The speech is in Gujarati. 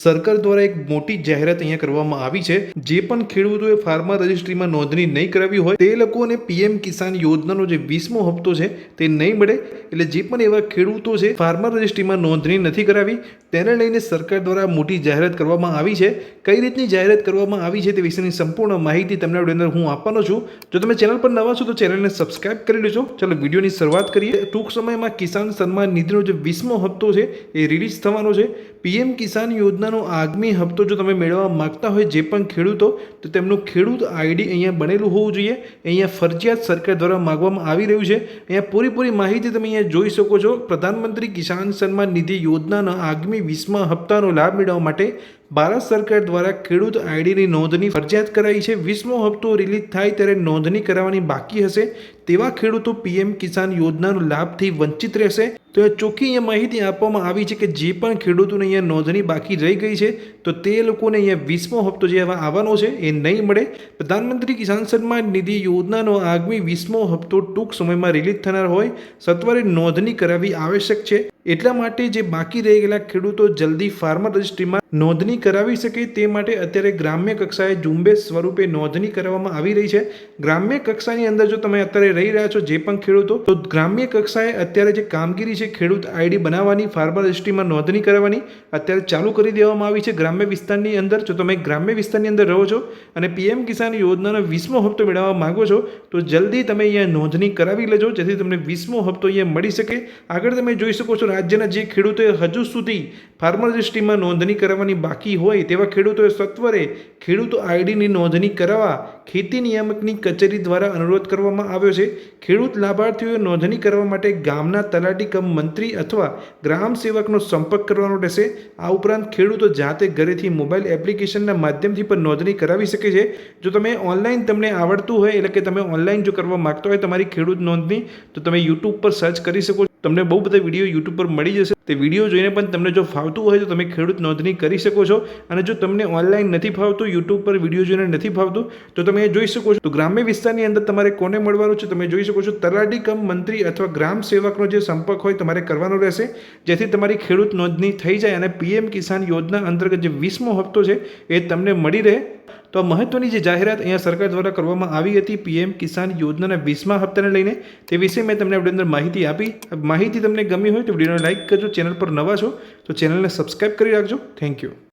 સરકાર દ્વારા એક મોટી જાહેરાત અહીંયા કરવામાં આવી છે। જે પણ ખેડૂતોએ ફાર્મર રજિસ્ટ્રીમાં નોંધણી નહીં કરાવી હોય તે લોકોને પીએમ કિસાન યોજનાનો જે 20મો હપ્તો છે તે નહીં મળે। એટલે જે પણ એવા ખેડૂતો છે ફાર્મર રજિસ્ટ્રીમાં નોંધણી નથી કરાવી તેને લઈને સરકાર દ્વારા મોટી જાહેરાત કરવામાં આવી છે। કઈ રીતની જાહેરાત કરવામાં આવી છે તે વિશેની સંપૂર્ણ માહિતી તમને અંદર હું આપવાનો છું। જો તમે ચેનલ પર નવા છો તો ચેનલને સબસ્ક્રાઇબ કરી લેજો। ચાલો વિડીયોની શરૂઆત કરીએ। ટૂંક સમયમાં કિસાન સન્માન નિધિનો જે 20મો હપ્તો છે એ રિલીઝ થવાનો છે। પીએમ કિસાન યોજનાનો આગામી હપ્તો જો તમે મેળવવા માંગતા હોય જે પણ ખેડૂતો તો તેમનું ખેડૂત આઈડી અહીંયા બનેલું હોવું જોઈએ। અહીંયા ફરજિયાત સરકાર દ્વારા માંગવામાં આવી રહ્યું છે। અહીંયા પૂરી માહિતી તમે અહીંયા જોઈ શકો છો। પ્રધાનમંત્રી કિસાન સન્માન નિધિ યોજનાના આગામી 20મા હપ્તાનો લાભ મેળવવા માટે ભારત સરકાર દ્વારા ખેડૂત આઈડીની નોંધણી ફરજિયાત કરાઈ છે। 20મો હપ્તો રિલીઝ થાય ત્યારે નોંધણી કરાવવાની બાકી હશે તેવા ખેડૂતો પીએમ કિસાન યોજનાનો લાભથી વંચિત રહેશે। તો એ ચોખ્ખી અહીંયા માહિતી આપવામાં આવી છે કે જે પણ ખેડૂતોને અહીંયા નોંધણી બાકી રહી ગઈ છે તો તે લોકોને અહીંયા 20મો હપ્તો જે આવવાનો છે એ નહીં મળે। પ્રધાનમંત્રી કિસાન સન્માન નિધિ યોજનાનો આગામી 20મો હપ્તો ટૂંક સમયમાં રિલીઝ થનાર હોય સત્વરે નોંધણી કરાવવી આવશ્યક છે। એટલા માટે જે બાકી રહી ગયેલા ખેડૂતો જલ્દી ફાર્મર રજિસ્ટ્રીમાં નોંધણી કરાવી શકે તે માટે અત્યારે ગ્રામ્ય કક્ષાએ ઝુંબેશ સ્વરૂપે નોંધણી કરવામાં આવી રહી છે। ગ્રામ્ય કક્ષાની અંદર જો તમે અત્યારે રહી રહ્યા છો જે પણ ખેડૂતો તો ગ્રામ્ય કક્ષાએ અત્યારે જે કામગીરી છે ખેડૂત આઈડી બનાવવાની ફાર્મર રજિસ્ટ્રીમાં નોંધણી કરાવવાની અત્યારે ચાલુ કરી દેવામાં આવી છે ગ્રામ્ય વિસ્તારની અંદર। જો તમે ગ્રામ્ય વિસ્તારની અંદર રહો છો અને પીએમ કિસાન યોજનાનો 20મો હપ્તો મેળવવા માંગો છો તો જલ્દી તમે અહીંયા નોંધણી કરાવી લેજો જેથી તમને 20મો હપ્તો અહીંયા મળી શકે। આગળ તમે જોઈ શકો છો રાજ્યના જે ખેડૂતોએ હજુ સુધી ફાર્મર રજિસ્ટ્રીમાં નોંધણી કરાવવાની બાકી હોય તેવા ખેડૂતોએ સત્વરે ખેડૂત આઈડીની નોંધણી કરાવવા ખેતી નિયામકની કચેરી દ્વારા અનુરોધ કરવામાં આવ્યો છે। ખેડૂત લાભાર્થીઓએ નોંધણી કરવા માટે ગામના તલાટી કમ મંત્રી અથવા ગ્રામ સેવકનો સંપર્ક કરવાનો રહેશે। આ ઉપરાંત ખેડૂતો જાતે ઘરેથી મોબાઈલ એપ્લિકેશનના માધ્યમથી પણ નોંધણી કરાવી શકે છે। જો તમે ઓનલાઈન તમને આવડતું હોય એટલે કે તમે ઓનલાઈન જો કરવા માંગતા હોય તમારી ખેડૂત નોંધણી તો તમે યુટ્યુબ પર સર્ચ કરી શકો છો। તમને બહુ બધા વિડીયો યુટ્યુબ પર મળી જશે। તે વિડીયો જોઈને પણ તમને જો ફાવતું હોય તો તમે ખેડૂત નોંધણી કરી શકો છો। અને જો તમને ઓનલાઈન નથી ફાવતું યુટ્યુબ પર વિડીયો જોઈને નથી ફાવતું તો તમે એ જોઈ શકો છો। તો ગ્રામ્ય વિસ્તારની અંદર તમારે કોને મળવાનું છે તમે જોઈ શકો છો। તલાટી કમ મંત્રી અથવા ગ્રામ સેવકનો જે સંપર્ક હોય તમારે કરવાનો રહેશે જેથી તમારી ખેડૂત નોંધણી થઈ જાય અને પીએમ કિસાન યોજના અંતર્ગત જે 20મો હપ્તો છે એ તમને મળી રહે। તો આ મહત્વની જે જાહેરાત અહીંયા સરકાર દ્વારા કરવામાં આવી હતી પીએમ કિસાન યોજનાના 20મા હપ્તાને લઈને તે વિશે મેં તમને આપણી અંદર માહિતી આપી। માહિતી તમને ગમી હોય તો વિડીયોને લાઇક કરજો। ચેનલ પર નવા છો તો ચેનલને સબસ્ક્રાઇબ કરી રાખજો। Thank you.